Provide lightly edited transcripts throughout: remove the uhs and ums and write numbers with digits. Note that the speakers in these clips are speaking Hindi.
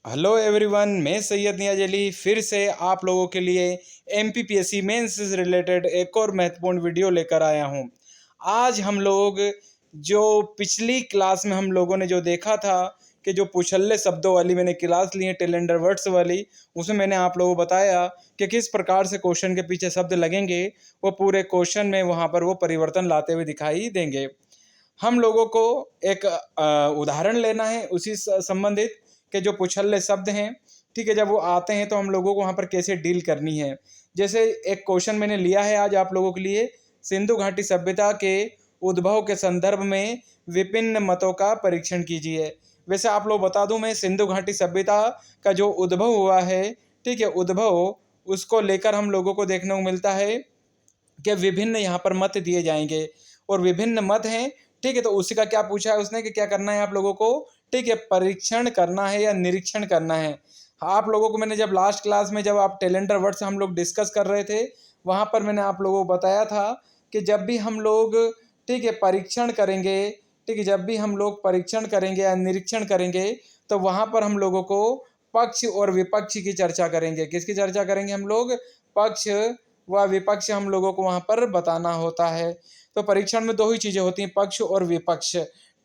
हेलो एवरीवन, मैं सैयद नियाज अली फिर से आप लोगों के लिए एमपीपीएससी मेंस से रिलेटेड एक और महत्वपूर्ण वीडियो लेकर आया हूं। आज हम लोग जो पिछली क्लास में हम लोगों ने जो देखा था कि जो पुछल्ले शब्दों वाली मैंने क्लास ली है टेलेंडर वर्ड्स वाली, उसमें मैंने आप लोगों को बताया कि किस प्रकार से क्वेश्चन के पीछे शब्द लगेंगे, वो पूरे क्वेश्चन में वहाँ पर वो परिवर्तन लाते हुए दिखाई देंगे। हम लोगों को एक उदाहरण लेना है उसी संबंधित के जो पुछल्ले शब्द हैं, ठीक है। जब वो आते हैं तो हम लोगों को वहाँ पर कैसे डील करनी है। जैसे एक क्वेश्चन मैंने लिया है आज आप लोगों के लिए, सिंधु घाटी सभ्यता के उद्भव के संदर्भ में विभिन्न मतों का परीक्षण कीजिए। वैसे आप लोग बता दूं, मैं सिंधु घाटी सभ्यता का जो उद्भव हुआ है, ठीक है, उद्भव उसको लेकर हम लोगों को देखने को मिलता है कि विभिन्न यहाँ पर मत दिए जाएंगे और विभिन्न मत हैं, ठीक है। तो उसी का क्या पूछा है उसने कि क्या करना है आप लोगों को, ठीक है, परीक्षण करना है या निरीक्षण करना है। आप लोगों को मैंने जब लास्ट क्लास में जब आप टेलेंडर वर्ड से हम लोग डिस्कस कर रहे थे, वहाँ पर मैंने आप लोगों को बताया था कि जब भी हम लोग, ठीक है, परीक्षण करेंगे, ठीक है, जब भी हम लोग परीक्षण करेंगे या निरीक्षण करेंगे तो वहाँ पर हम लोगों को पक्ष और विपक्ष की चर्चा करेंगे। किसकी चर्चा करेंगे हम लोग? पक्ष व विपक्ष हम लोगों को वहाँ पर बताना होता है। तो परीक्षण में दो ही चीज़ें होती हैं, पक्ष और विपक्ष,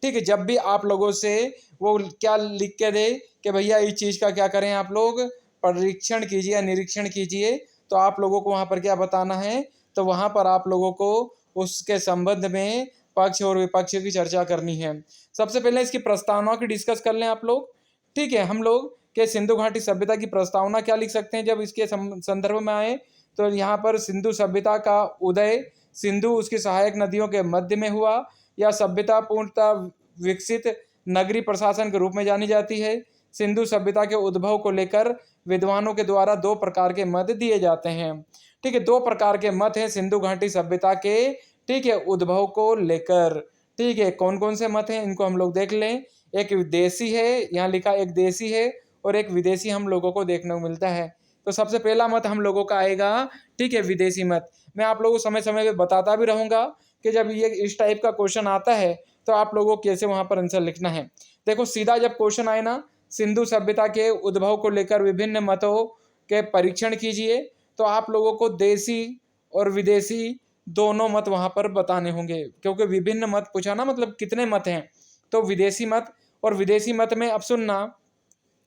ठीक है। जब भी आप लोगों से वो क्या लिख के दे कि भैया इस चीज़ का क्या करें, आप लोग परीक्षण कीजिए या निरीक्षण कीजिए, तो आप लोगों को वहाँ पर क्या बताना है, तो वहाँ पर आप लोगों को उसके संबंध में पक्ष और विपक्ष की चर्चा करनी है। सबसे पहले इसकी प्रस्तावना की डिस्कस कर लें आप लोग, ठीक है। हम लोग के सिंधु घाटी सभ्यता की प्रस्तावना क्या लिख सकते हैं जब इसके संदर्भ में आए, तो यहाँ पर सिंधु सभ्यता का उदय सिंधु उसकी सहायक नदियों के मध्य में हुआ। यह सभ्यता पूर्णतः विकसित नगरीय प्रशासन के रूप में जानी जाती है। सिंधु सभ्यता के उद्भव को लेकर विद्वानों के द्वारा दो प्रकार के मत दिए जाते हैं, ठीक है। दो प्रकार के मत हैं सिंधु घाटी सभ्यता के, ठीक है, उद्भव को लेकर, ठीक है। कौन कौन से मत हैं इनको हम लोग देख लें। एक देसी है, यहाँ लिखा एक देसी है और एक विदेशी हम लोगों को देखने को मिलता है। तो सबसे पहला मत हम लोगों का आएगा, ठीक है, विदेशी मत। मैं आप लोगों को समय समय पे बताता भी रहूँगा कि जब ये इस टाइप का क्वेश्चन आता है तो आप लोगों को कैसे वहाँ पर आंसर लिखना है। देखो सीधा जब क्वेश्चन आए ना, सिंधु सभ्यता के उद्भव को लेकर विभिन्न मतों के परीक्षण कीजिए, तो आप लोगों को देसी और विदेशी दोनों मत वहाँ पर बताने होंगे, क्योंकि विभिन्न मत पूछा ना, मतलब कितने मत हैं। तो विदेशी मत और विदेशी मत में अब सुनना,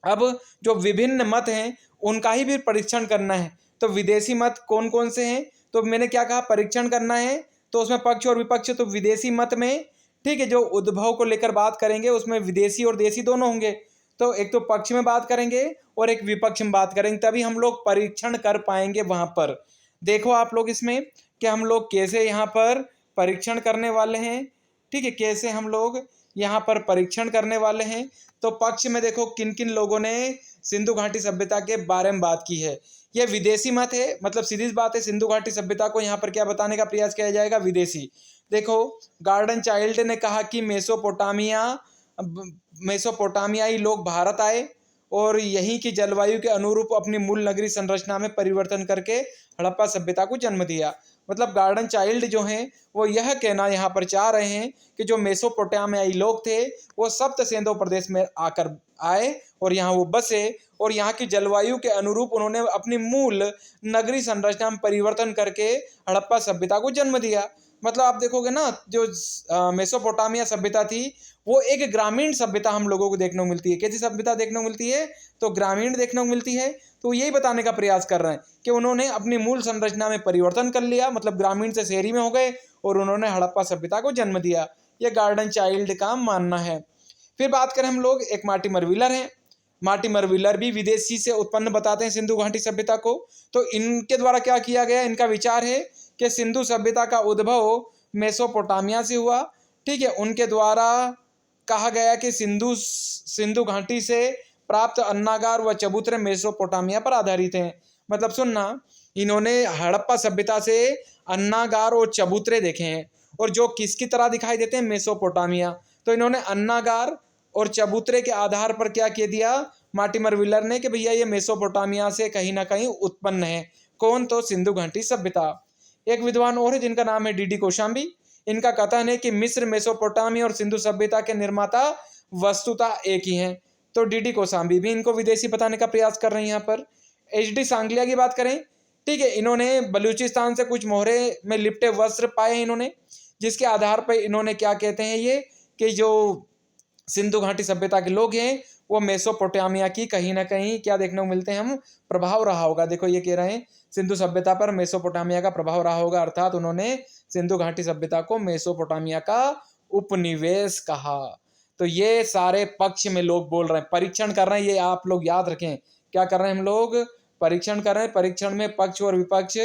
अब जो विभिन्न मत हैं उनका ही भी परीक्षण करना है। तो विदेशी मत कौन कौन से हैं, तो मैंने क्या कहा, परीक्षण करना है, तो उसमें पक्ष और विपक्ष। तो विदेशी मत में, ठीक है, जो उद्भव को लेकर बात करेंगे उसमें विदेशी और देशी दोनों होंगे। तो एक तो पक्ष में बात करेंगे और एक विपक्ष में बात करेंगे, तभी हम लोग परीक्षण कर पाएंगे वहाँ पर। देखो आप लोग इसमें कि हम लोग कैसे यहाँ पर परीक्षण करने वाले हैं, ठीक है, कैसे हम लोग यहाँ पर परीक्षण करने वाले हैं। तो पक्ष में देखो किन किन लोगों ने सिंधु घाटी सभ्यता के बारे में बात की है। यह विदेशी मत है, मतलब सीधी बात है, सिंधु घाटी सभ्यता को यहाँ पर क्या बताने का प्रयास किया जाएगा, विदेशी। देखो गार्डन चाइल्ड ने कहा कि मेसोपोटामियाई लोग भारत आए और यहीं की जलवायु के अनुरूप अपनी मूल नगरी संरचना में परिवर्तन करके हड़प्पा सभ्यता को जन्म दिया। मतलब गार्डन चाइल्ड जो हैं वो यह कहना यहाँ पर चाह रहे हैं कि जो मेसोपोटामियाई लोग थे वो सप्त सिंधु प्रदेश में आकर आए और यहाँ वो बसे और यहाँ की जलवायु के अनुरूप उन्होंने अपनी मूल नगरी संरचना में परिवर्तन करके हड़प्पा सभ्यता को जन्म दिया। मतलब आप देखोगे ना, जो मेसोपोटामिया सभ्यता थी वो एक ग्रामीण सभ्यता हम लोगों को देखने को मिलती है। कैसी सभ्यता देखने को मिलती है, तो ग्रामीण देखने को मिलती है। तो यही बताने का प्रयास कर रहे हैं कि उन्होंने अपनी मूल संरचना में परिवर्तन कर लिया, मतलब ग्रामीण से शहरी में हो गए और उन्होंने हड़प्पा सभ्यता को जन्म दिया। यह गार्डन चाइल्ड का मानना है। फिर बात करें हम लोग, एक मार्टिमर व्हीलर हैं। मार्टिमर व्हीलर भी विदेशी से उत्पन्न बताते हैं सिंधु घाटी सभ्यता को। तो इनके द्वारा क्या किया गया, इनका विचार है कि सिंधु सभ्यता का उद्भव मेसोपोटामिया से हुआ, ठीक है। उनके द्वारा कहा गया कि सिंधु घाटी से प्राप्त अन्नागार व चबूतरे मेसोपोटामिया पर आधारित हैं। मतलब सुनना, इन्होंने हड़प्पा सभ्यता से अन्नागार और चबूतरे देखे हैं और जो किसकी तरह दिखाई देते हैं, मेसोपोटामिया। तो इन्होंने अन्नागार और चबूतरे के आधार पर क्या कह दिया मार्टिमर व्हीलर ने कि भैया ये मेसोपोटामिया से कहीं ना कहीं उत्पन्न है। कौन, तो सिंधु घाटी सभ्यता। एक विद्वान और है जिनका नाम है डीडी कौशाम्बी। इनका कथन है कि मिस्र, मेसोपोटामिया और सिंधु सभ्यता के निर्माता वस्तुतः एक ही हैं। तो डी कोशाम्बी भी इनको विदेशी बताने का प्रयास कर रहे हैं यहाँ पर। HD सांगलिया की बात करें, ठीक है, इन्होंने बलूचिस्तान से कुछ मोहरे में लिपटे वस्त्र पाए इन्होंने, जिसके आधार पर इन्होंने क्या कहते हैं ये कि जो सिंधु घाटी सभ्यता के लोग हैं वो मेसोपोटामिया की कहीं ना कहीं क्या देखने को मिलते हैं हम, प्रभाव रहा होगा। देखो ये कह रहे हैं सिंधु सभ्यता पर मेसोपोटामिया का प्रभाव रहा होगा, अर्थात उन्होंने सिंधु घाटी सभ्यता को मेसोपोटामिया का उपनिवेश कहा। तो ये सारे पक्ष में लोग बोल रहे हैं, परीक्षण कर रहे हैं, ये आप लोग याद रखें। क्या कर रहे हैं हम लोग, परीक्षण कर रहे हैं। परीक्षण में पक्ष और विपक्ष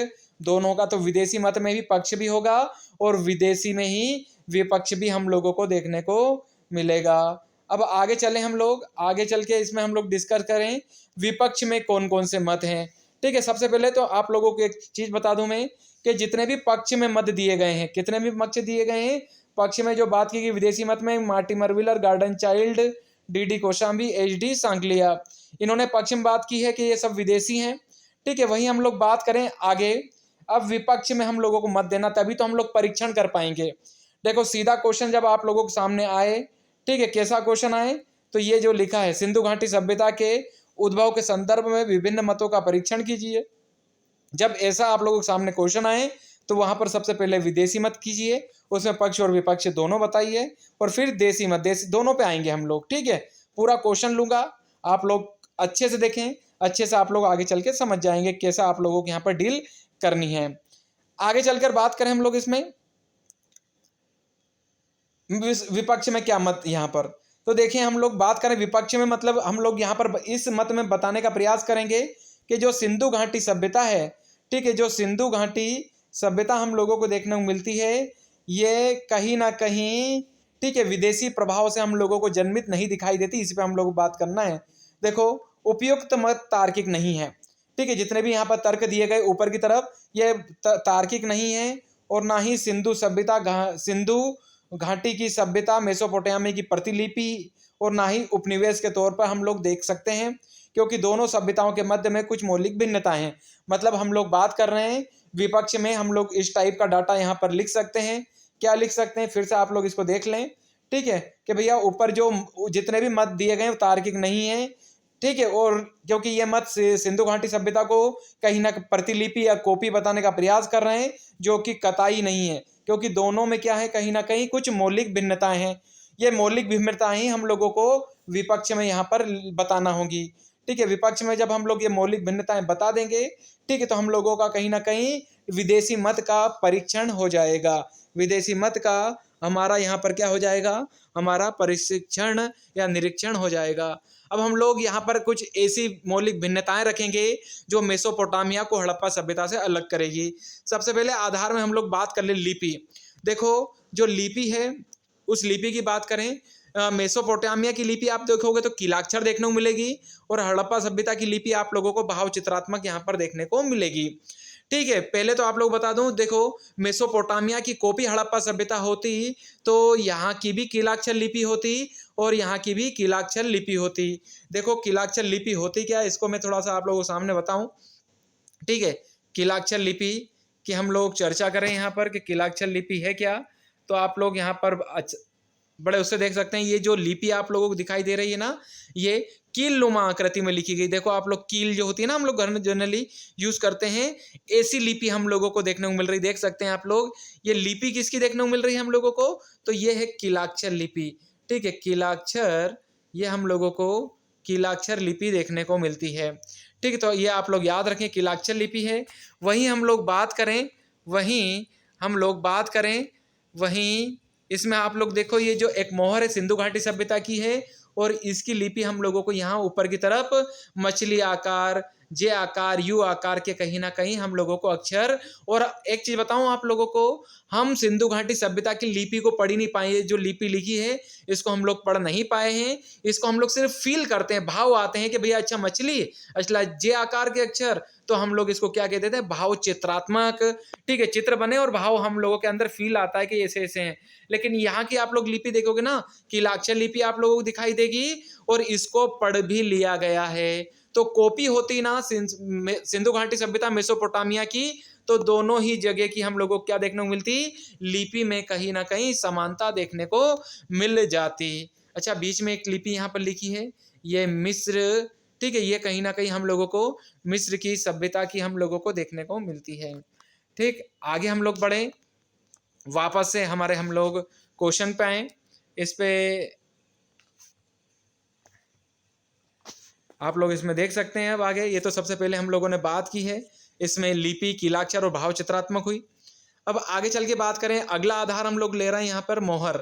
दोनों का, तो विदेशी मत में भी पक्ष भी होगा और विदेशी में ही विपक्ष भी हम लोगों को देखने को मिलेगा। अब आगे चलें, हम लोग आगे चल के इसमें हम लोग डिस्कस करें विपक्ष में कौन कौन से मत हैं। ठीक है, सबसे पहले तो आप लोगों को एक चीज बता दूं मैं कि जितने भी पक्ष में मत दिए गए हैं, कितने भी पक्ष दिए गए हैं, पक्ष में जो बात की गई विदेशी मत में Mortimer Wheeler, Gordon Childe, D Kosambi, HD Sankalia, इन्होंने पक्ष में बात की है कि ये सब विदेशी हैं। ठीक है, वही हम लोग बात करें आगे। अब विपक्ष में हम लोगों को मत देना, तभी तो हम लोग परीक्षण कर पाएंगे। देखो सीधा क्वेश्चन जब आप लोगों के सामने आए, ठीक है, कैसा क्वेश्चन आए, तो ये जो लिखा है सिंधु घाटी सभ्यता के उद्भव के संदर्भ में विभिन्न मतों का परीक्षण कीजिए। जब ऐसा आप लोगों के सामने क्वेश्चन आए तो वहां पर सबसे पहले विदेशी मत कीजिए, उसमें पक्ष और विपक्ष दोनों बताइए, और फिर देसी मत, देसी दोनों पे आएंगे हम लोग। ठीक है, पूरा क्वेश्चन लूंगा, आप लोग अच्छे से देखें, अच्छे से आप लोग आगे चल के समझ जाएंगे कैसा आप लोगों को यहाँ पर डील करनी है। आगे चलकर बात करें हम लोग इसमें विपक्ष में क्या मत यहाँ पर, तो देखिए हम लोग बात करें विपक्ष में, मतलब हम लोग यहाँ पर इस मत में बताने का प्रयास करेंगे कि जो सिंधु घाटी सभ्यता है, ठीक है, जो सिंधु घाटी सभ्यता हम लोगों को देखने को मिलती है, ये कहीं ना कहीं, ठीक है, विदेशी प्रभाव से हम लोगों को जन्मित नहीं दिखाई देती। इस पर हम लोग को बात करना है। देखो उपयुक्त मत तार्किक नहीं है, ठीक है, जितने भी यहाँ पर तर्क दिए गए ऊपर की तरफ, ये तार्किक नहीं है, और ना ही सिंधु सभ्यता सिंधु घाटी की सभ्यता मेसोपोटामिया की प्रतिलिपि, और ना ही उपनिवेश के तौर पर हम लोग देख सकते हैं, क्योंकि दोनों सभ्यताओं के मध्य में कुछ मौलिक भिन्नताएं हैं। मतलब हम लोग बात कर रहे हैं विपक्ष में, हम लोग इस टाइप का डाटा यहाँ पर लिख सकते हैं। क्या लिख सकते हैं, फिर से आप लोग इसको देख लें, ठीक है, कि भैया ऊपर जो जितने भी मत दिए गए वो तार्किक नहीं है, ठीक है, और क्योंकि ये मत सिंधु घाटी सभ्यता को कहीं ना प्रतिलिपि या कॉपी बताने का प्रयास कर रहे हैं, जो कि कतई नहीं है, क्योंकि दोनों में क्या है, कहीं ना कहीं कुछ मौलिक भिन्नताएं हैं। ये मौलिक भिन्नताएं ही हम लोगों को विपक्ष में यहाँ पर बताना होगी। ठीक है, विपक्ष में जब हम लोग ये मौलिक भिन्नताएं बता देंगे, ठीक है, तो हम लोगों का कहीं ना कहीं विदेशी मत का परीक्षण हो जाएगा। विदेशी मत का हमारा यहाँ पर क्या हो जाएगा, हमारा परीक्षण या निरीक्षण हो जाएगा। अब हम लोग यहाँ पर कुछ ऐसी मौलिक भिन्नताएं रखेंगे जो मेसोपोटामिया को हड़प्पा सभ्यता से अलग करेगी। सबसे पहले आधार में हम लोग बात कर ले लिपि। देखो जो लिपि है, उस लिपि की बात करें, मेसोपोटामिया की लिपि आप देखोगे तो कीलाक्षर देखने को मिलेगी, और हड़प्पा सभ्यता की लिपि आप लोगों को भाव चित्रात्मक यहाँ पर देखने को मिलेगी। ठीक है, पहले तो आप लोग बता दूं, देखो मेसोपोटामिया की कॉपी हड़प्पा सभ्यता होती तो यहाँ की भी कीलाक्षर लिपि होती और यहाँ की भी कीलाक्षर लिपि होती। देखो कीलाक्षर लिपि होती क्या, इसको मैं थोड़ा सा आप लोगों को सामने बताऊं। ठीक है, कीलाक्षर लिपि की हम लोग चर्चा करें यहाँ पर कि कीलाक्षर लिपि है क्या, तो आप लोग यहाँ पर बड़े उससे देख सकते हैं। ये जो लिपि आप लोगों को दिखाई दे रही है ना, ये कील नुमा आकृति में लिखी गई। देखो आप लोग कील जो होती है ना, हम लोग घर में जनरली यूज करते हैं, ऐसी लिपि हम लोगों को देखने को मिल रही। देख सकते हैं आप लोग, ये लिपि किसकी देखने को मिल रही है हम लोगों को, तो ये है कीलाक्षर लिपि। ठीक है, कीलाक्षर, ये हम लोगों को कीलाक्षर लिपि देखने को मिलती है। ठीक है, तो ये आप लोग याद रखें, कीलाक्षर लिपि है। वहीं हम लोग बात करें, वहीं इसमें आप लोग देखो, ये जो एक मोहर है सिंधु घाटी सभ्यता की है, और इसकी लिपि हम लोगों को यहाँ ऊपर की तरफ मछली आकार, जे आकार, यू आकार के कहीं ना कहीं हम लोगों को अक्षर। और एक चीज बताऊं आप लोगों को, हम सिंधु घाटी सभ्यता की लिपि को पढ़ ही नहीं पाए। जो लिपि लिखी है इसको हम लोग पढ़ नहीं पाए हैं, इसको हम लोग सिर्फ फील करते हैं, भाव आते हैं कि भैया अच्छा मछली, अच्छा जे आकार के अक्षर, तो हम लोग इसको क्या कहते थे, भाव चित्रात्मक। ठीक है, चित्र बने और भाव हम लोगों के अंदर फील आता है कि ऐसे ऐसे हैं। लेकिन यहाँ की आप लोग लिपि देखोगे ना, कीलाक्षर लिपि आप लोगों को दिखाई देगी, और इसको पढ़ भी लिया गया है। तो कॉपी होती ना सिंधु घाटी सभ्यता मेसोपोटामिया की, तो दोनों ही जगह की हम लोगों को क्या देखने को मिलती, लिपि में कहीं ना कहीं समानता देखने को मिल जाती। अच्छा, बीच में एक लिपि यहाँ पर लिखी है, ये मिस्र, ठीक है, ये कहीं ना कहीं हम लोगों को मिस्र की सभ्यता की हम लोगों को देखने को मिलती है। ठीक, आगे हम लोग बढ़े, वापस से हमारे हम लोग क्वेश्चन पे आए। इस पे आप लोग इसमें देख सकते हैं। अब आगे ये तो सबसे पहले हम लोगों ने बात की है, इसमें लिपि, कीलाक्षर और भाव चित्रात्मक हुई। अब आगे चल के बात करें, अगला आधार हम लोग ले रहे हैं यहाँ पर मोहर।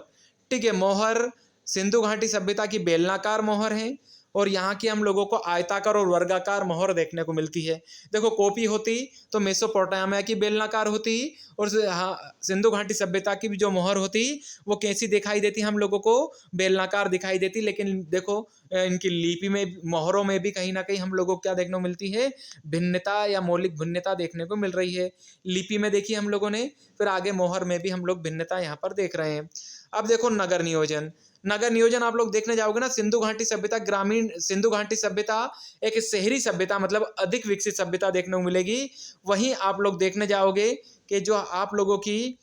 ठीक है, मोहर सिंधु घाटी सभ्यता की बेलनाकार मोहर है और यहाँ की हम लोगों को आयताकार और वर्गाकार मोहर देखने को मिलती है। देखो, कॉपी होती तो मेसोपोटामिया की बेलनाकार होती और सिंधु घाटी सभ्यता की भी जो मोहर होती वो कैसी दिखाई देती हम लोगों को, बेलनाकार दिखाई देती। लेकिन देखो, इनकी लिपि में, मोहरों में भी कहीं ना कहीं हम लोगों को क्या देखने को मिलती है, भिन्नता या मौलिक भिन्नता देखने को मिल रही है। लिपि में देखी हम लोगों ने, फिर आगे मोहर में भी हम लोग भिन्नता यहाँ पर देख रहे हैं। अब देखो नगर नियोजन, नगर नियोजन आप लोग देखने जाओगे ना, सिंधु घाटी सभ्यता, ग्रामीण सिंधु घाटी सभ्यता एक शहरी सभ्यता मतलब अधिक विकसित सभ्यता देखने को मिलेगी। वहीं आप लोग देखने जाओगे कि जो आप लोगों की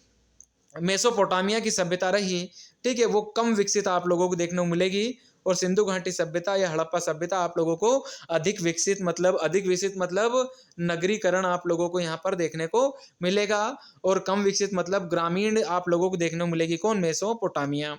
मेसोपोटामिया की सभ्यता रही, ठीक है, वो कम विकसित आप लोगों को देखने को मिलेगी और सिंधु घाटी सभ्यता या हड़प्पा सभ्यता आप लोगों को अधिक विकसित मतलब नगरीकरण आप लोगों को यहाँ पर देखने को मिलेगा और कम विकसित मतलब ग्रामीण आप लोगों को देखने को मिलेगी कौन, मेसोपोटामिया।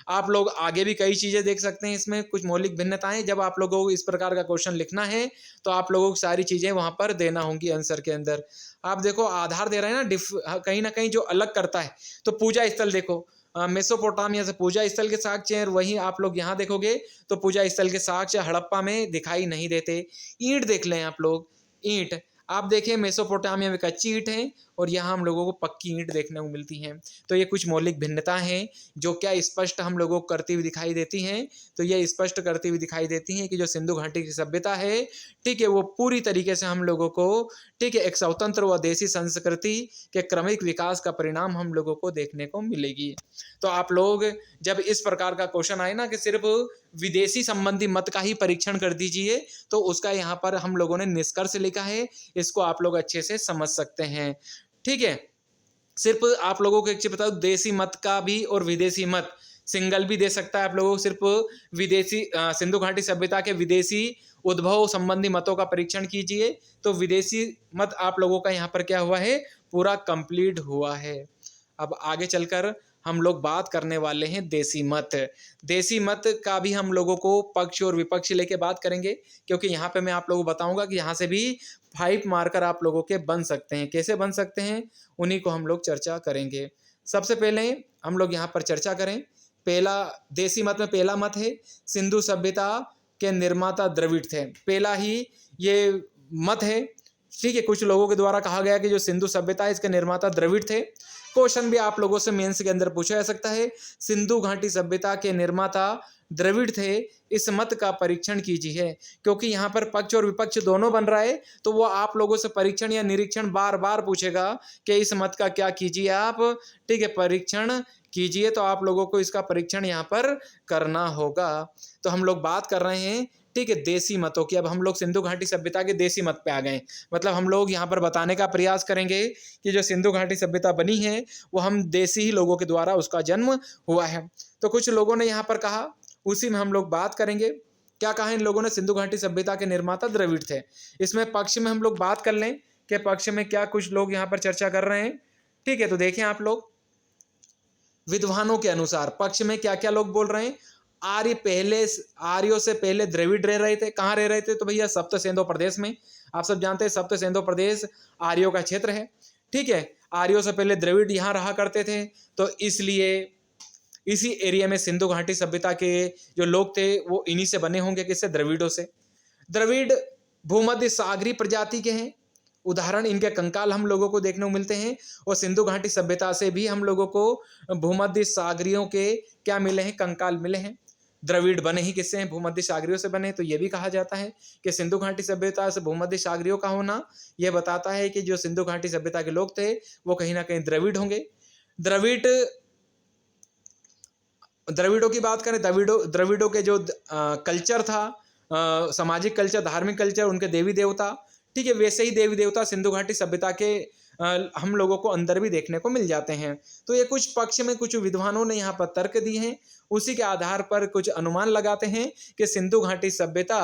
आप लोग आगे भी कई चीजें देख सकते हैं, इसमें कुछ मौलिक भिन्नताएं। जब आप लोगों को इस प्रकार का क्वेश्चन लिखना है तो आप लोगों को सारी चीजें वहां पर देना होंगी आंसर के अंदर। आप देखो आधार दे रहे हैं ना, कहीं ना कहीं जो अलग करता है, तो पूजा स्थल देखो, मेसोपोटामिया से पूजा स्थल के साक्ष्य, वहीं आप लोग यहाँ देखोगे तो पूजा स्थल के साक्ष्य हड़प्पा में दिखाई नहीं देते। ईंट देख लें आप लोग, ईंट आप देखिए मेसोपोटामिया में कच्ची ईंट है और यहाँ हम लोगों को पक्की ईंट देखने को मिलती हैं। तो ये कुछ मौलिक भिन्नता हैं जो क्या स्पष्ट हम लोगों को करती हुई दिखाई देती हैं। तो ये स्पष्ट करती हुई दिखाई देती हैं कि जो सिंधु घाटी की सभ्यता है, ठीक है, वो पूरी तरीके से हम लोगों को, ठीक है, एक स्वतंत्र व देशी संस्कृति के क्रमिक विकास का परिणाम हम लोगों को देखने को मिलेगी। तो आप लोग जब इस प्रकार का क्वेश्चन आए ना कि सिर्फ विदेशी संबंधी मत का ही परीक्षण कर दीजिए, तो उसका यहाँ पर हम लोगों ने निष्कर्ष लिखा है, इसको आप लोग अच्छे से समझ सकते हैं। ठीक है, सिर्फ आप लोगों को एक चीज बताओ, देसी मत का भी और विदेशी मत सिंगल भी दे सकता है आप लोगों को। सिर्फ विदेशी सिंधु घाटी सभ्यता के विदेशी उद्भव संबंधी मतों का परीक्षण कीजिए तो विदेशी मत आप लोगों का यहाँ पर क्या हुआ है, पूरा कंप्लीट हुआ है। अब आगे चलकर हम लोग बात करने वाले हैं देसी मत। देसी मत का भी हम लोगों को पक्ष और विपक्ष लेके बात करेंगे, क्योंकि यहाँ पे मैं आप लोगों को बताऊंगा कि यहाँ से भी 5 मार्कर आप लोगों के बन सकते हैं। कैसे बन सकते हैं उन्हीं को हम लोग चर्चा करेंगे। सबसे पहले हम लोग यहाँ पर चर्चा करें, पहला देसी मत में पहला मत है सिंधु सभ्यता के निर्माता द्रविड़ थे। पहला ही ये मत है, ठीक है, कुछ लोगों के द्वारा कहा गया कि जो सिंधु सभ्यता है इसके निर्माता द्रविड़ थे। क्वेश्चन भी आप लोगों से मेंस के अंदर पूछा जा सकता है, सिंधु घाटी सभ्यता के निर्माता द्रविड़ थे, इस मत का परीक्षण कीजिए। क्योंकि यहाँ पर पक्ष और विपक्ष दोनों बन रहा है तो वो आप लोगों से परीक्षण या निरीक्षण बार बार पूछेगा कि इस मत का क्या कीजिए आप, ठीक है, परीक्षण कीजिए। तो आप लोगों को इसका परीक्षण यहाँ पर करना होगा। तो हम लोग बात कर रहे हैं, ठीक है, देसी मतों की। अब हम लोग सिंधु घाटी सभ्यता के देसी मत पे आ गए। मतलब हम लोग यहाँ पर बताने का प्रयास करेंगे कि जो सिंधु घाटी सभ्यता बनी है वो हम देसी ही लोगों के द्वारा उसका जन्म हुआ है। तो कुछ लोगों ने यहाँ पर कहा, उसी में हम लोग बात करेंगे। क्या कहा इन लोगों ने, सिंधु घाटी सभ्यता के निर्माता द्रविड़ थे। इसमें पक्ष में हम लोग बात कर लें कि पक्ष में क्या कुछ लोग यहाँ पर चर्चा कर रहे हैं। ठीक है, तो देखें आप लोग, विद्वानों के अनुसार पक्ष में क्या क्या लोग बोल रहे हैं। आर्यों से पहले द्रविड़ रह रहे थे। कहाँ रह रहे थे, तो भैया सप्त सेंधो प्रदेश में। आप सब जानते हैं सप्त सेंधो प्रदेश आर्यों का क्षेत्र है। ठीक है, आर्यों से पहले द्रविड़ यहाँ रहा करते थे, तो इसलिए इसी एरिया में सिंधु घाटी सभ्यता के जो लोग थे वो इन्हीं से बने होंगे। किससे, द्रविड़ों से। द्रविड़ भूमध्य सागरी प्रजाति के हैं, उदाहरण इनके कंकाल हम लोगों को देखने को मिलते हैं। और सिंधु घाटी सभ्यता से भी हम लोगों को भूमध्य सागरियों के क्या मिले हैं, कंकाल मिले हैं। द्रविड़ बने ही किससे हैं, भूमध्य सागरियों से बने। तो यह भी कहा जाता है कि सिंधु घाटी सभ्यता से भूमध्य सागरियों का होना यह बताता है कि जो सिंधु घाटी सभ्यता के लोग थे वो कहीं ना कहीं द्रविड़ होंगे। द्रविड़ों की बात करें, द्रविड़ों के जो कल्चर था, सामाजिक कल्चर, धार्मिक कल्चर, उनके देवी देवता, ठीक है, वैसे ही देवी देवता सिंधु घाटी सभ्यता के हम लोगों को अंदर भी देखने को मिल जाते हैं। तो ये कुछ पक्ष में कुछ विद्वानों ने यहाँ पर तर्क दिए हैं, उसी के आधार पर कुछ अनुमान लगाते हैं कि सिंधु घाटी सभ्यता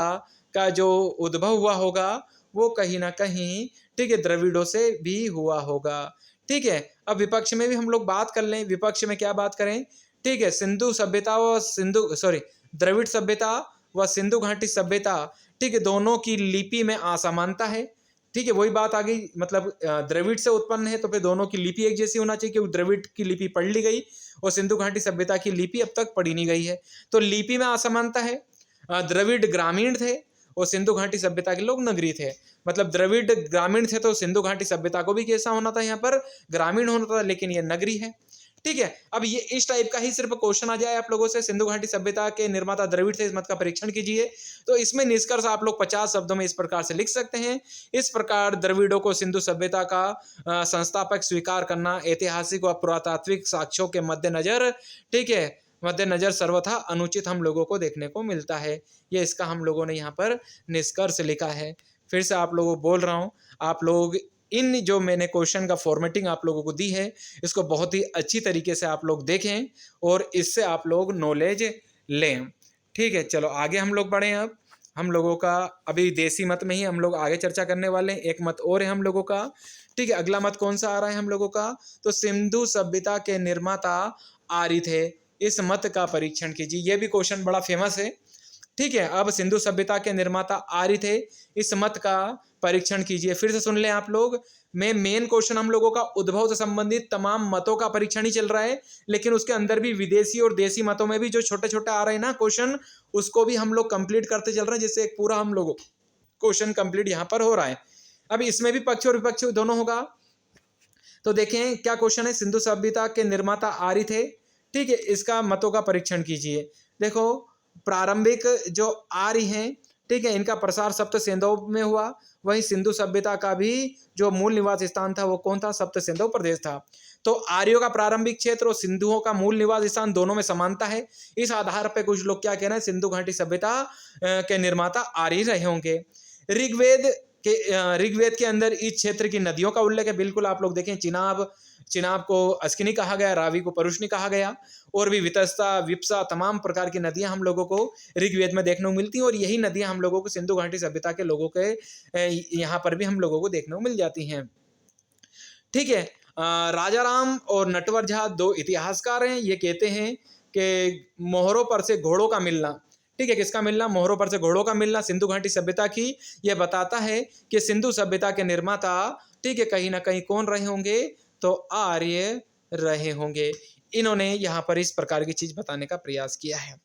का जो उद्भव हुआ होगा वो कहीं ना कहीं, ठीक है, द्रविड़ों से भी हुआ होगा। ठीक है, अब विपक्ष में भी हम लोग बात कर लें। विपक्ष में क्या बात करें? ठीक है, सिंधु सभ्यता व द्रविड़ सभ्यता व सिंधु घाटी सभ्यता, ठीक है, दोनों की लिपि में असमानता है। ठीक है, वही बात आ गई, मतलब द्रविड़ से उत्पन्न है तो फिर दोनों की लिपि एक जैसी होना चाहिए, क्योंकि द्रविड़ की लिपि पढ़ ली गई और सिंधु घाटी सभ्यता की लिपि अब तक पढ़ी नहीं गई है, तो लिपि में असमानता है। द्रविड़ ग्रामीण थे और सिंधु घाटी सभ्यता के लोग नगरीय थे। मतलब द्रविड़ ग्रामीण थे तो सिंधु घाटी सभ्यता को भी कैसा होना था, यहाँ पर ग्रामीण होना था, लेकिन ये नगरी है। ठीक है, अब ये इस टाइप का ही सिर्फ क्वेश्चन आ जाए आप लोगों से, सिंधु घाटी सभ्यता के निर्माता द्रविड़ थे, इस मत का परीक्षण कीजिए, तो इसमें निष्कर्ष आप लोग 50 शब्दों में इस प्रकार से लिख सकते हैं। इस प्रकार द्रविड़ों को सिंधु सभ्यता का संस्थापक स्वीकार करना ऐतिहासिक व पुरातात्विक साक्ष्यों के मद्देनजर, ठीक है, मद्देनजर सर्वथा अनुचित हम लोगों को देखने को मिलता है। ये इसका हम लोगों ने यहाँ पर निष्कर्ष लिखा है। फिर से आप लोगों को बोल रहा हूँ, आप लोग इन जो मैंने क्वेश्चन का फॉर्मेटिंग आप लोगों को दी है, इसको बहुत ही अच्छी तरीके से आप लोग देखें और इससे आप लोग नॉलेज लें। ठीक है, चलो आगे हम लोग बढ़ें। अब हम लोगों का अभी देसी मत में ही हम लोग आगे चर्चा करने वाले हैं। एक मत और है हम लोगों का। ठीक है, अगला मत कौन सा आ रहा है हम लोगों का? तो सिंधु सभ्यता के निर्माता आर्य थे, इस मत का परीक्षण कीजिए। यह भी क्वेश्चन बड़ा फेमस है। ठीक है, अब सिंधु सभ्यता के निर्माता आर्य थे, इस मत का परीक्षण कीजिए। फिर से सुन लें आप लोग, मैं मेन क्वेश्चन हम लोगों का उद्भव से संबंधित तमाम मतों का परीक्षण ही चल रहा है, लेकिन उसके अंदर भी विदेशी और देसी मतों में भी जो छोटे छोटे आ रहे हैं ना क्वेश्चन, उसको भी हम लोग कंप्लीट करते चल रहे हैं, जिससे एक पूरा हम लोग क्वेश्चन कंप्लीट यहाँ पर हो रहा है। अब इसमें भी पक्ष और विपक्ष दोनों होगा। तो देखें क्या क्वेश्चन है। सिंधु सभ्यता के निर्माता आर्य थे, ठीक है, इसका मतों का परीक्षण कीजिए। देखो, प्रारंभिक जो आर्य हैं, ठीक है, इनका प्रसार सप्त सिंधु में हुआ। वहीं सिंधु सभ्यता का भी जो मूल निवास स्थान था वो कौन था? सप्त सिंधु प्रदेश था। तो आर्यों का प्रारंभिक क्षेत्र और सिंधुओं का मूल निवास स्थान दोनों में समानता है। इस आधार पर कुछ लोग क्या कह रहे हैं, सिंधु घाटी सभ्यता के निर्माता आर्य रहे होंगे। ऋग्वेद के अंदर इस क्षेत्र की नदियों का उल्लेख है। बिल्कुल, आप लोग देखें, चिनाब को अस्किनी कहा गया, रावी को परुष्णी कहा गया, और भी वितस्ता, विप्सा, तमाम प्रकार की नदियां हम लोगों को ऋग्वेद में देखने को मिलती हैं, और यही नदियां हम लोगों को सिंधु घाटी सभ्यता के लोगों के यहाँ पर भी हम लोगों को देखने को मिल जाती हैं। ठीक है, राजाराम और नटवर झा दो इतिहासकार हैं। ये कहते हैं कि मोहरों पर से घोड़ों का मिलना, ठीक है, किसका मिलना? मोहरों पर से घोड़ों का मिलना सिंधु घाटी सभ्यता की यह बताता है कि सिंधु सभ्यता के निर्माता, ठीक है, कहीं ना कहीं कौन रहे होंगे? तो आर्य रहे होंगे। इन्होंने यहाँ पर इस प्रकार की चीज बताने का प्रयास किया है।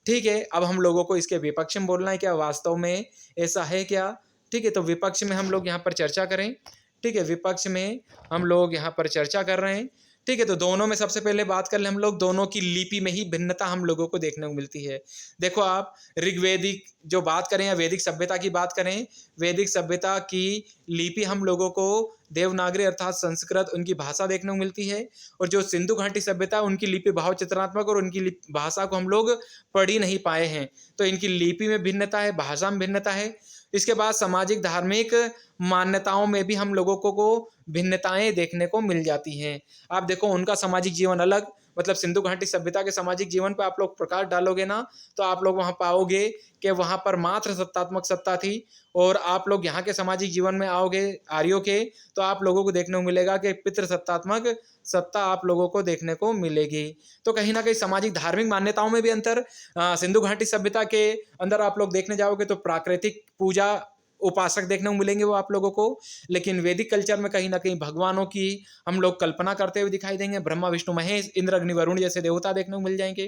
ठीक है, अब हम लोगों को इसके विपक्ष में बोलना है, क्या वास्तव में ऐसा है क्या? ठीक है, तो विपक्ष में हम लोग यहाँ पर चर्चा करें। ठीक है, विपक्ष में हम लोग यहाँ पर चर्चा कर रहे हैं। ठीक है, तो दोनों में सबसे पहले बात कर ले हम लोग, दोनों की लिपि में ही भिन्नता हम लोगों को देखने को मिलती है। देखो, आप ऋग्वेदिक जो बात करें या वैदिक सभ्यता की बात करें, वैदिक सभ्यता की लिपि हम लोगों को देवनागरी अर्थात संस्कृत, उनकी भाषा देखने को मिलती है। और जो सिंधु घाटी सभ्यता, उनकी लिपि भाव चित्रात्मक और उनकी भाषा को हम लोग पढ़ ही नहीं पाए हैं। तो इनकी लिपि में भिन्नता है, भाषा में भिन्नता है। इसके बाद सामाजिक धार्मिक मान्यताओं में भी हम लोगों को भिन्नताएं देखने को मिल जाती हैं। आप देखो, उनका सामाजिक जीवन अलग, मतलब सिंधु घाटी सभ्यता के सामाजिक जीवन पर आप लोग प्रकाश डालोगे ना, तो आप लोग वहां पाओगे कि वहां पर मात्र सत्तात्मक सत्ता थी। और आप लोग यहाँ के सामाजिक जीवन में आओगे आर्यों के, तो आप लोगों को देखने को मिलेगा कि पितृसत्तात्मक सत्ता आप लोगों को देखने को मिलेगी। तो कहीं ना कहीं सामाजिक धार्मिक मान्यताओं में भी अंतर। सिंधु घाटी सभ्यता के अंदर आप लोग देखने जाओगे तो प्राकृतिक पूजा उपासक देखने को मिलेंगे वो आप लोगों को, लेकिन वैदिक कल्चर में कहीं ना कहीं भगवानों की हम लोग कल्पना करते हुए दिखाई देंगे। ब्रह्मा, विष्णु, महेश, इंद्र, अग्नि, वरुण जैसे देवता देखने को मिल जाएंगे।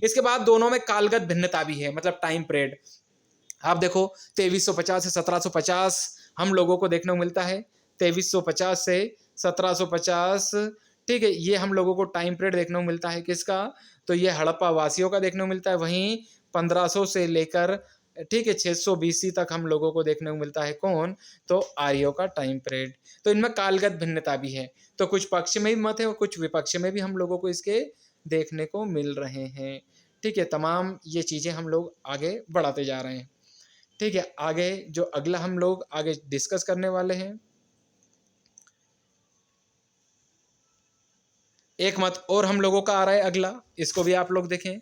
इसके बाद दोनों में कालगत भिन्नता भी है, मतलब टाइम पीरियड। आप देखो, 2350 से 1750 हम लोगों को देखने को मिलता है। 2350 से 1750, ठीक है, ये हम लोगों को टाइम पीरियड देखने को मिलता है। किसका? तो ये हड़प्पा वासियों का देखने को मिलता है। वहीं 1500 से लेकर, ठीक है, 600 BC तक हम लोगों को देखने को मिलता है कौन? तो आर्यों का टाइम पीरियड। तो इनमें कालगत भिन्नता भी है। तो कुछ पक्ष में भी मत है और कुछ विपक्ष में भी हम लोगों को इसके देखने को मिल रहे हैं। ठीक है, तमाम ये चीज़ें हम लोग आगे बढ़ाते जा रहे हैं। ठीक है, आगे जो अगला हम लोग आगे डिस्कस करने वाले हैं, एक मत और हम लोगों का आ रहा है अगला, इसको भी आप लोग देखें।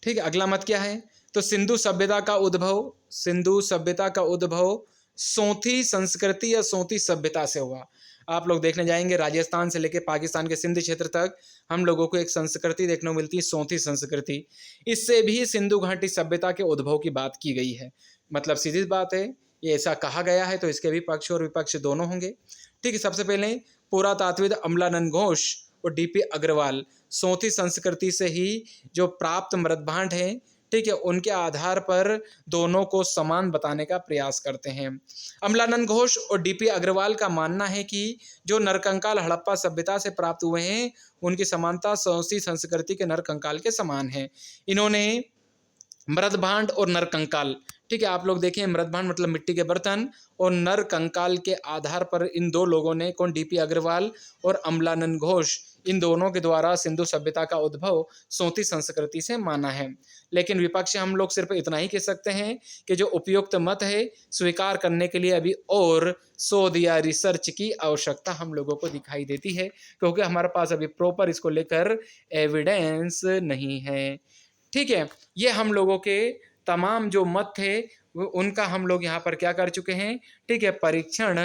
ठीक है, अगला मत क्या है? तो सिंधु सभ्यता का उद्भव, सिंधु सभ्यता का उद्भव सोथी संस्कृति या सोथी सभ्यता से हुआ। आप लोग देखने जाएंगे राजस्थान से लेकर पाकिस्तान के सिंध क्षेत्र तक हम लोगों को एक संस्कृति देखने को मिलती है, सोथी संस्कृति। इससे भी सिंधु घाटी सभ्यता के उद्भव की बात की गई है। मतलब सीधी बात है, ये ऐसा कहा गया है तो इसके भी पक्ष और विपक्ष दोनों होंगे। ठीक है, सबसे पहले पुरातात्विद अमलानंद घोष और डीपी अग्रवाल सोथी संस्कृति से ही जो प्राप्त मृदभांड है, ठीक है, उनके आधार पर दोनों को समान बताने का प्रयास करते हैं। अमलानंद घोष और डीपी अग्रवाल का मानना है कि जो नरकंकाल हड़प्पा सभ्यता से प्राप्त हुए हैं उनकी समानता सोथी संस्कृति के नरकंकाल के समान है। इन्होंने मृदभांड और नरकंकाल, ठीक है, आप लोग देखें मृदभांड मतलब मिट्टी के बर्तन और नरकंकाल के आधार पर इन दो लोगों ने, कौन, डीपी अग्रवाल और अमलानंद घोष, इन दोनों के द्वारा सिंधु सभ्यता का उद्भव सोथी संस्कृति से माना है। लेकिन विपक्ष हम लोग सिर्फ इतना ही कह सकते हैं कि जो उपयुक्त मत है स्वीकार करने के लिए अभी और शोध या रिसर्च की आवश्यकता हम लोगों को दिखाई देती है, क्योंकि हमारे पास अभी प्रॉपर इसको लेकर एविडेंस नहीं है। ठीक है, ये हम लोगों के तमाम जो मत थे उनका हम लोग यहाँ पर क्या कर चुके हैं, ठीक है, परीक्षण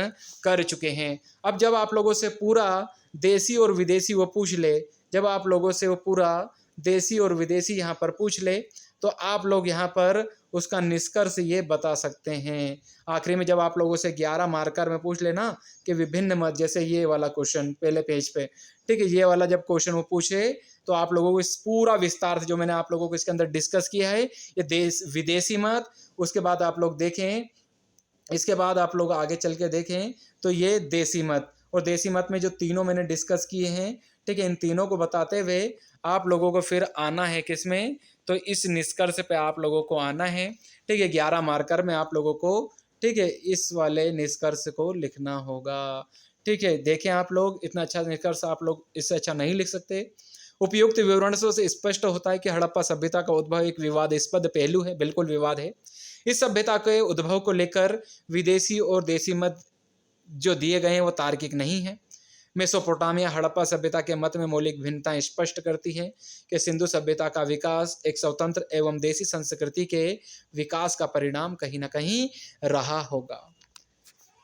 कर चुके हैं। अब जब आप लोगों से पूरा देसी और विदेशी वो पूछ ले, जब आप लोगों से वो पूरा देसी और विदेशी यहाँ पर पूछ ले तो आप लोग यहाँ पर उसका निष्कर्ष ये बता सकते हैं। आखिरी में जब आप लोगों से 11 मार्कर में पूछ लेना कि विभिन्न मत, जैसे ये वाला क्वेश्चन पहले पेज पे, ठीक है, ये वाला जब क्वेश्चन वो पूछे तो आप लोगों को इस पूरा विस्तार से जो मैंने आप लोगों को इसके अंदर डिस्कस किया है, ये देश विदेशी मत, उसके बाद आप लोग देखें, इसके बाद आप लोग आगे चल के देखें तो ये देसी मत, और देसी मत में जो तीनों मैंने डिस्कस किए हैं, ठीक है, इन तीनों को बताते हुए आप लोगों को फिर आना है किसमें, तो इस निष्कर्ष पे आप लोगों को आना है। ठीक है, 11 मार्कर में आप लोगों को, ठीक है, इस वाले निष्कर्ष को लिखना होगा। ठीक है, देखें आप लोग, इतना अच्छा निष्कर्ष आप लोग इससे अच्छा नहीं लिख सकते। उपयुक्त विवरणों से स्पष्ट होता है कि हड़प्पा सभ्यता का उद्भव एक विवादास्पद पहलू है, बिल्कुल विवाद है। इस सभ्यता के उद्भव को लेकर विदेशी और देसी मत जो दिए गए हैं वो तार्किक नहीं है। मेसोपोटामिया हड़प्पा सभ्यता के मत में मौलिक भिन्नताएं स्पष्ट करती है कि सिंधु सभ्यता का विकास एक स्वतंत्र एवं देसी संस्कृति के विकास का परिणाम कहीं ना कहीं रहा होगा।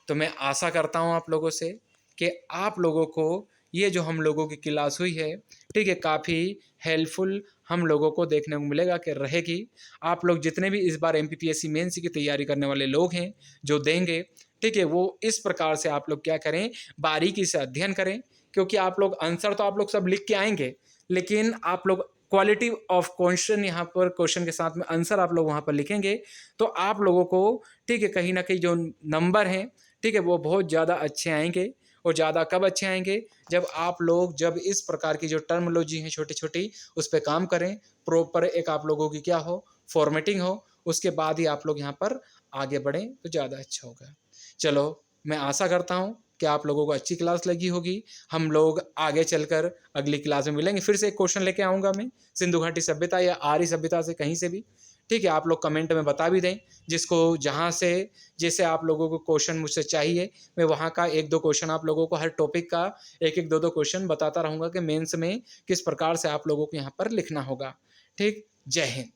तो मैं आशा करता हूं आप लोगों से कि आप लोगों को ये जो हम लोगों की क्लास हुई है, ठीक है, काफ़ी हेल्पफुल हम लोगों को देखने को मिलेगा कि रहेगी। आप लोग जितने भी इस बार एमपीपीएससी मेंस की तैयारी करने वाले लोग हैं जो देंगे, ठीक है, वो इस प्रकार से आप लोग क्या करें, बारीकी से अध्ययन करें, क्योंकि आप लोग आंसर तो आप लोग सब लिख के आएंगे, लेकिन आप लोग क्वालिटी ऑफ क्वेश्चन यहाँ पर क्वेश्चन के साथ में आंसर आप लोग वहाँ पर लिखेंगे तो आप लोगों को, ठीक है, कहीं ना कहीं जो नंबर हैं, ठीक है, वो बहुत ज़्यादा अच्छे आएंगे। और ज़्यादा कब अच्छे आएंगे, जब आप लोग जब इस प्रकार की जो टर्मोलॉजी है छोटी छोटी उस पर काम करें, प्रॉपर एक आप लोगों की क्या हो, फॉर्मेटिंग हो, उसके बाद ही आप लोग यहाँ पर आगे बढ़ें तो ज़्यादा अच्छा होगा। चलो, मैं आशा करता हूँ कि आप लोगों को अच्छी क्लास लगी होगी। हम लोग आगे चलकर अगली क्लास में मिलेंगे। फिर से एक क्वेश्चन लेके आऊँगा मैं, सिंधु घाटी सभ्यता या आर्य सभ्यता से कहीं से भी, ठीक है, आप लोग कमेंट में बता भी दें, जिसको जहाँ से जैसे आप लोगों को क्वेश्चन मुझसे चाहिए, मैं वहाँ का 1-2 क्वेश्चन आप लोगों को हर टॉपिक का 1-1, 2-2 क्वेश्चन बताता रहूँगा कि मेंस में किस प्रकार से आप लोगों को यहाँ पर लिखना होगा। ठीक, जय हिंद।